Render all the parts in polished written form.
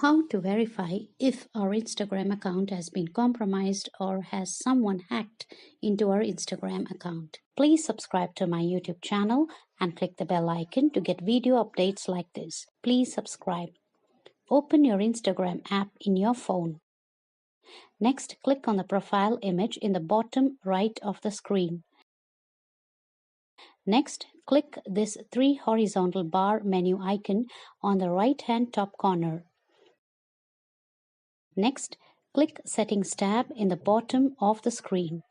How to verify if our Instagram account has been compromised or has someone hacked into our Instagram account. Please subscribe to my YouTube channel and click the bell icon to get video updates like this. Please subscribe. Open your Instagram app in your phone. Next, click on the profile image in the bottom right of the screen. Next, click this 3 horizontal bar menu icon on the right-hand top corner. Next, click Settings tab in the bottom of the screen.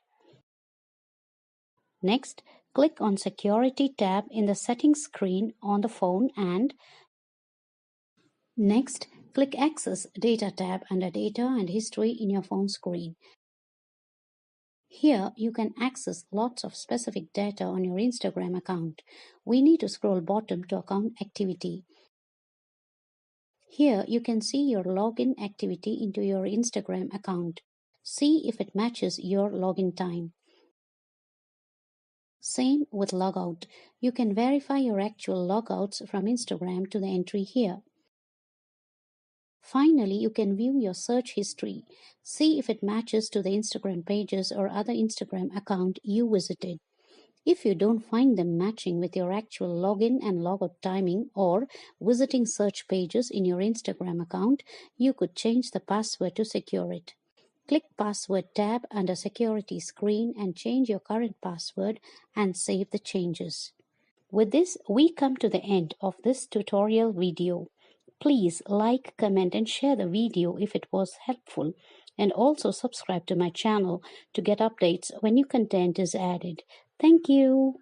Next, click on Security tab in the Settings screen on the phone and next, click Access Data tab under Data and History in your phone screen. Here, you can access lots of specific data on your Instagram account. We need to scroll bottom to Account Activity. Here, you can see your login activity into your Instagram account. See if it matches your login time. Same with logout. You can verify your actual logouts from Instagram to the entry here. Finally, you can view your search history. See if it matches to the Instagram pages or other Instagram account you visited. If you don't find them matching with your actual login and logout timing or visiting search pages in your Instagram account, you could change the password to secure it. Click Password tab under Security screen and change your current password and save the changes. With this, we come to the end of this tutorial video. Please like, comment and share the video if it was helpful, and also subscribe to my channel to get updates when new content is added. Thank you.